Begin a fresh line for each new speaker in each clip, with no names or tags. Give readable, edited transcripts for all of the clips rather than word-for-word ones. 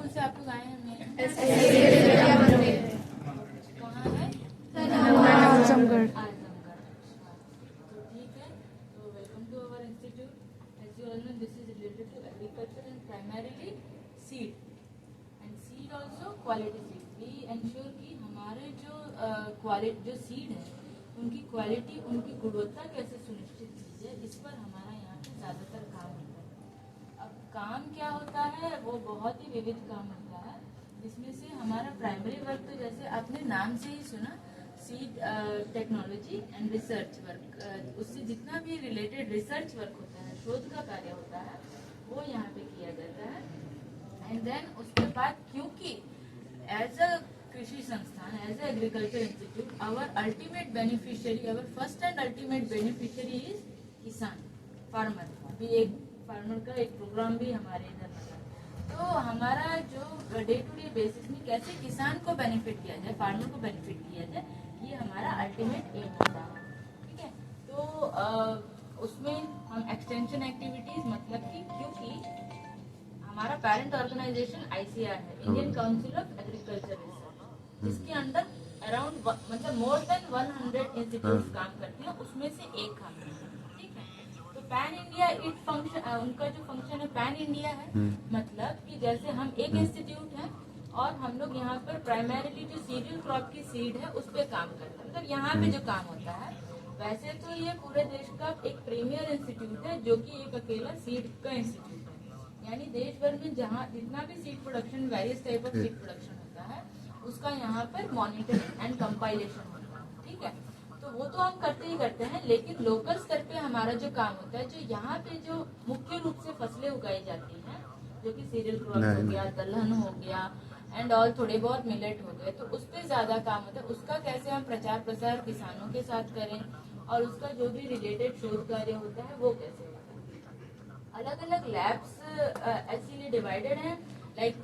कौन से आप लोग आए हैं? कहाँ है?
आजमगढ़।
तो ठीक है, तो welcome to our institute. As you all know this is related to agriculture and primarily seed and seed also quality seed. We ensure कि हमारे जो सीड है उनकी क्वालिटी, उनकी गुणवत्ता कैसे सुनिश्चित की जाए, इस पर हमारा यहाँ पे ज़्यादातर काम होता है। अब काम क्या होता है, वो बहुत ही विविध काम होता है, जिसमें से हमारा प्राइमरी वर्क तो जैसे आपने नाम से ही सुना, seed technology and research work, उससे जितना भी रिलेटेड रिसर्च वर्क होता है, शोध का कार्य होता है, वो यहाँ पे किया जाता है। एंड देन उसके बाद, क्योंकि एज अ कृषि संस्थान, as a agriculture institute, our ultimate beneficiary, our first and ultimate beneficiary is किसान, फार्मर। अभी एक फार्मर का एक प्रोग्राम भी हमारे इधर लगा। तो हमारा जो डे टू डे बेसिस में कैसे किसान को बेनिफिट किया जाए, फार्मर को बेनिफिट किया जाए, ये हमारा अल्टीमेट एम होता है। ठीक है, तो उसमें हम एक्सटेंशन एक्टिविटीज, मतलब कि क्योंकि हमारा पेरेंट ऑर्गेनाइजेशन ICR है, Indian council of agriculture research, जिसके अंडर अराउंड मतलब मोर देन 100 इंस्टीट्यूट काम करते हैं, उसमें से एक हम हैं। ठीक है, तो पैन इंडिया इट फंक्शन, उनका जो फंक्शन है पैन इंडिया है, मतलब कि जैसे हम एक इंस्टीट्यूट है और हम लोग यहाँ पर प्राइमरीली जो सीरियल क्रॉप की सीड है उस पर काम करते हैं, मतलब यहाँ पे जो काम होता है। वैसे तो ये पूरे देश का एक प्रीमियर इंस्टीट्यूट है, जो कि एक अकेला सीड का इंस्टीट्यूट है, यानी देश भर में जहाँ जितना भी seed production, various type of seed production होता है, उसका यहाँ पर मॉनिटरिंग एंड कंपाइलेशन होता है। ठीक है, तो वो तो हम करते ही करते हैं, लेकिन लोकल स्तर पे हमारा जो काम होता है, जो यहाँ पे जो मुख्य रूप से फसलें उगाई जाती हैं, जो कि सीरियल क्रॉप हो गया, दलहन हो गया एंड ऑल, थोड़े बहुत मिलेट हो गए, तो उस पर ज्यादा काम होता है। उसका कैसे हम प्रचार प्रसार किसानों के साथ करें, और उसका जो भी रिलेटेड शोध कार्य होता है वो कैसे होता है। अलग अलग लैब्स एक्चुअली डिवाइडेड हैं, like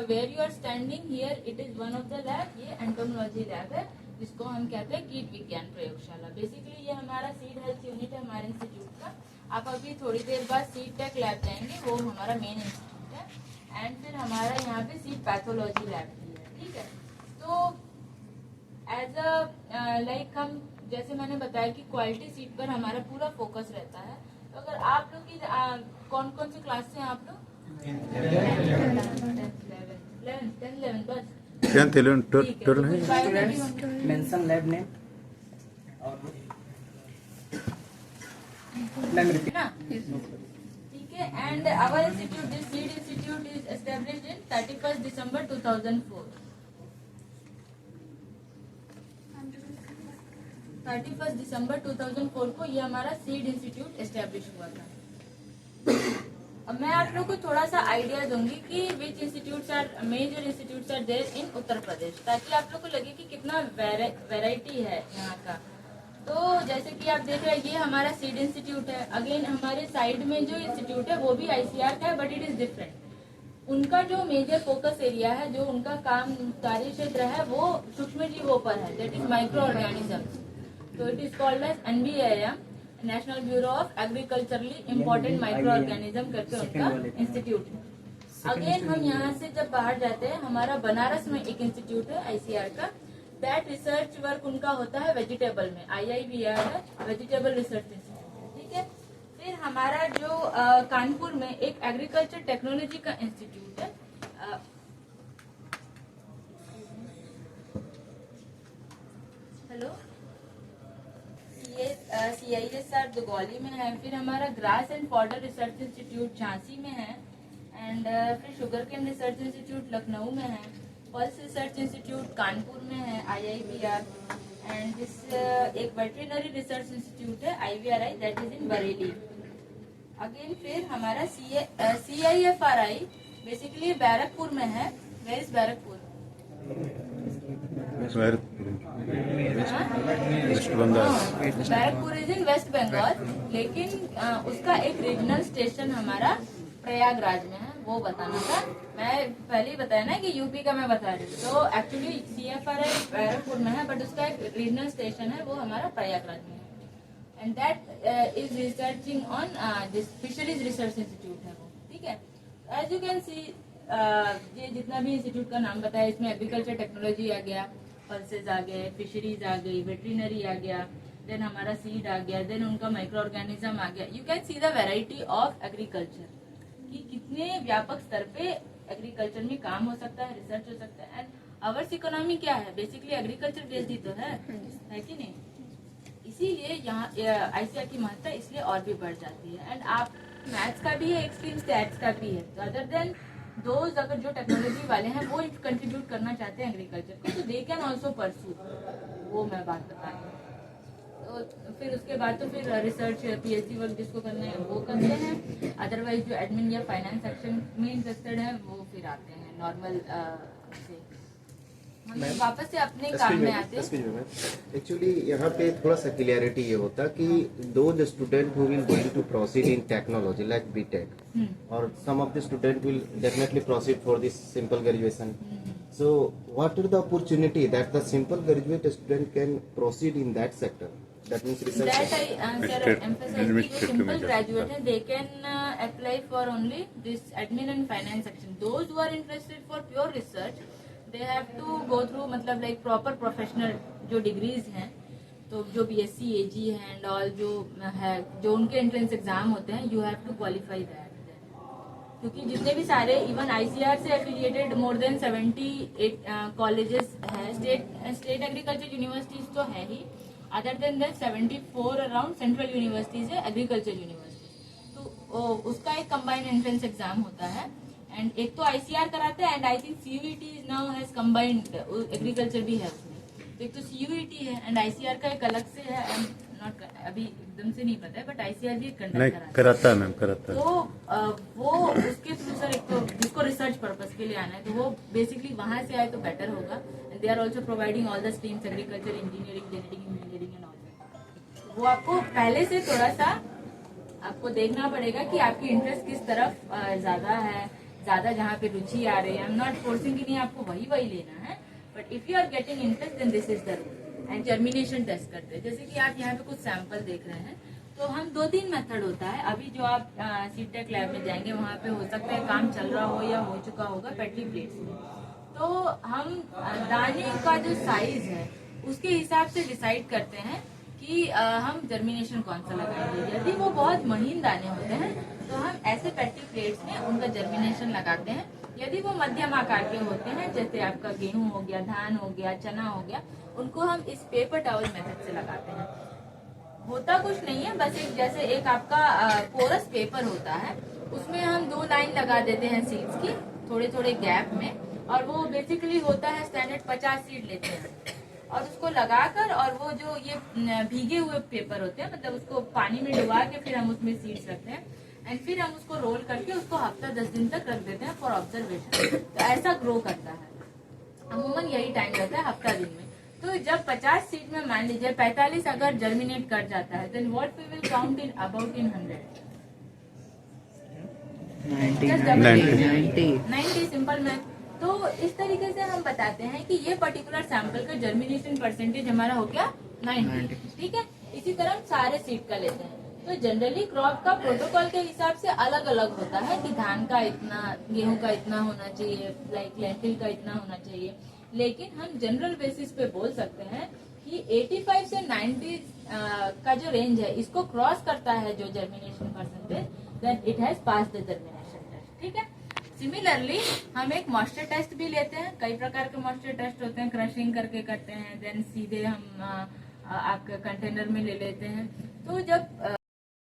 where you are standing here, it is one of the lab, ये एंटोमोलॉजी लैब है, जिसको हम कहते हैं कीट विज्ञान प्रयोगशाला। बेसिकली ये हमारा सीड हेल्थ यूनिट है हमारे इंस्टीट्यूट का। आप अभी थोड़ी देर बाद सीड टेक लैब जाएंगे, वो हमारा मेन इंस्टीट्यूट है। एंड फिर हमारा यहाँ पे सीड पैथोलॉजी लैब भी है। ठीक है, तो एज अ लाइक हम, जैसे मैंने बताया कि क्वालिटी सीड पर हमारा पूरा फोकस रहता है। तो अगर आप लोग की कौन कौन से क्लास से हैं आप लोग? 10th 11th बस,
10th 11th 12 है।
मेंशन लैब नेम और
ना, ठीक है। And our institute, this seed institute is established in 31 दिसंबर 2004। 31 दिसंबर 2004 को ये हमारा सीड इंस्टीट्यूट एस्टेब्लिश हुआ था। अब मैं आप लोग को थोड़ा सा आइडिया दूंगी कि which institutes are major institutes are there in Uttar Pradesh, ताकि आप लोग को लगे कि कितना वैरायटी है यहाँ का। तो जैसे कि आप देख रहे हैं, ये हमारा सीड इंस्टीट्यूट है। अगेन हमारे साइड में जो इंस्टीट्यूट है वो भी ICR का है, बट इट इज डिफरेंट। उनका जो मेजर फोकस एरिया है, जो उनका काम कार्य क्षेत्र है, वो सूक्ष्म जीवों पर है, दैट इज माइक्रो ऑर्गेनिजम्स। तो it is called as NBIM, national bureau of agriculturally important micro organism करके उनका इंस्टीट्यूट है। अगेन हम यहाँ से जब बाहर जाते हैं, हमारा बनारस में एक इंस्टीट्यूट है ICR का, दैट रिसर्च वर्क उनका होता है वेजिटेबल में, IIBR है, वेजिटेबल रिसर्च इंस्टीट्यूट। ठीक है, फिर हमारा जो कानपुर में एक एग्रीकल्चर टेक्नोलॉजी का इंस्टीट्यूट है, हेलो, CISR दुगौली में है। फिर हमारा grass and fodder research institute Jhansi में है। एंड फिर sugar cane research institute Lucknow में है। पल्स रिसर्च इंस्टीट्यूट कानपुर में है, IIBR। एंड दिस एक वेटरिनरी रिसर्च इंस्टीट्यूट है, IVRI, that is in Bareilly. Again फिर हमारा CIFRI बेसिकली बैरकपुर में है। Where is Barrackpore?
West Bengal.
Barrackpore is in West Bengal, लेकिन उसका एक रीजनल स्टेशन हमारा प्रयागराज में है, वो बताना था। मैं पहले ही बताया ना कि यूपी का मैं बता रही हूँ। तो एक्चुअली CFRI बैरकपुर में है, बट उसका एक रीजनल स्टेशन है, वो हमारा प्रयागराज में है। And that is researching on this fisheries research institute है वो। ठीक है, एज यू कैन सी ये जितना भी इंस्टीट्यूट का नाम बताया इसमें एग्रीकल्चर टेक्नोलॉजी आ गया, पल्सेज आ गए, फिशरीज आ गई, वेटरिनरी आ गया, देन हमारा सीड आ गया, देन उनका माइक्रो ऑर्गेनिज्म आ गया. You can see the variety of agriculture कि कितने व्यापक स्तर पे एग्रीकल्चर में काम हो सकता है, रिसर्च हो सकता है. एंड अवर्स इकोनॉमी क्या है, बेसिकली एग्रीकल्चर बेस्ड ही तो है कि नहीं. इसीलिए यहाँ आईसीआर की महत्ता इसलिए और भी बढ़ जाती है. एंड आप मैथ्स का भी है एक स्ट्रीम, स्टैट्स का भी है. तो अदर देन दोज अगर जो टेक्नोलॉजी वाले हैं वो कंट्रीब्यूट करना चाहते हैं एग्रीकल्चर को, तो दे कैन ऑल्सो परसू. वो मैं बात बता रही हूँ. तो फिर उसके बाद तो फिर रिसर्च पीएचडी वर्क जिसको करना है वो करते हैं. अदरवाइज जो एडमिन या फाइनेंस सेक्शन में इंटरेस्टेड है वो फिर आते हैं नॉर्मल से. हम वापस से अपने काम में आते हैं.
एक्चुअली यहाँ पे थोड़ा सा क्लियरिटी ये होता कि though the student who will going to proceed in technology like BTech और some of the student will definitely proceed for this simple graduation. So what are the opportunity that the simple graduate student can proceed in that sector? That means research.
That I emphasize कि जो simple graduate हैं they can apply for only this admin and finance section. Those who are interested for pure research they have to go through मतलब like proper professional जो degrees हैं, तो जो BSc AG है and all जो उनके entrance exam होते हैं you have to qualify that. क्योंकि जितने भी सारे इवन आईसीआर से एफिलिएटेड मोर देन 78 कॉलेजेस है. स्टेट एग्रीकल्चर यूनिवर्सिटीज तो है ही. Other than 74 around central universities है एग्रीकल्चर यूनिवर्सिटीज. तो उसका एक कंबाइंड एंट्रेंस एग्जाम होता है. एंड एक तो आईसीआर कराता है and I think CUET is now has combined agriculture भी है उसमें. तो एक तो सीयूईटी है एंड आईसीआर का एक अलग से है. नॉट अभी एकदम से नहीं पता है बट आईसीआर भी कंडक्ट
कराता है मैम, कराता है.
तो वो उसके थ्रू सर एक तो जिसको रिसर्च पर्पस के लिए आना है तो वो बेसिकली वहां से आए तो बेटर होगा. And they are also providing all the streams agriculture, engineering, genetic engineering and all. वो आपको पहले से थोड़ा सा आपको देखना पड़ेगा कि आपकी इंटरेस्ट किस तरफ ज्यादा है, ज्यादा जहाँ पे रुचि आ रही है. आई एम नॉट फोर्सिंग कि नहीं आपको वही लेना है, but if you are getting interest then this is the rule. And germination test करते हैं. जैसे कि आप यहाँ पे कुछ सैंपल देख रहे हैं तो हम 2-3 मेथड होता है. अभी जो आप सीटेक लैब में जाएंगे वहाँ पे हो सकता है काम चल रहा हो या हो चुका होगा पेट्री प्लेट्स में. तो हम दाने का जो साइज है उसके हिसाब से डिसाइड करते हैं कि हम जर्मिनेशन कौन सा लगाएंगे. यदि वो बहुत महीन दाने होते हैं तो हम ऐसे पेट्री प्लेट्स में उनका जर्मिनेशन लगाते हैं. यदि वो मध्यम आकार के होते हैं जैसे आपका गेहूं हो गया, धान हो गया, चना हो गया, उनको हम इस पेपर टॉवल मेथड से लगाते हैं. होता कुछ नहीं है, बस एक जैसे एक आपका पोरस पेपर होता है उसमें हम 2 लाइन लगा देते हैं सीड्स की थोड़े थोड़े गैप में. और वो बेसिकली होता है स्टैंडर्ड 50 सीड लेते हैं और उसको लगाकर और वो जो ये भीगे हुए पेपर होते हैं मतलब उसको पानी में डुबा के फिर हम उसमें सीड्स रखते हैं. एंड फिर हम उसको रोल करके उसको हफ्ता 10 दिन तक रख देते हैं फॉर ऑब्जर्वेशन. तो ऐसा ग्रो करता है. अमूमन यही टाइम रहता है हफ्ता दिन में. तो जब 50 सीड में मान लीजिए 45 अगर जर्मिनेट कर जाता है then what we will count in about in 100 90 simple math. तो इस तरीके से हम बताते हैं कि ये पर्टिकुलर सैंपल का जर्मिनेशन परसेंटेज हमारा हो गया 90. ठीक है. इसी तरह हम सारे सीड का लेते हैं. तो जनरली क्रॉप का प्रोटोकॉल के हिसाब से अलग अलग होता है कि धान का इतना, गेहूं का इतना होना चाहिए, लाइक लेंटिल का इतना होना चाहिए. लेकिन हम जनरल बेसिस पे बोल सकते हैं कि 85 से 90 का जो रेंज है इसको क्रॉस करता है जो germination percentage then it has pass the germination test. ठीक है. सिमिलरली हम एक मॉइस्चर टेस्ट भी लेते हैं. कई प्रकार के मॉइस्चर टेस्ट होते हैं. क्रशिंग करके करते हैं, देन सीधे हम आपके कंटेनर में ले लेते हैं. तो जब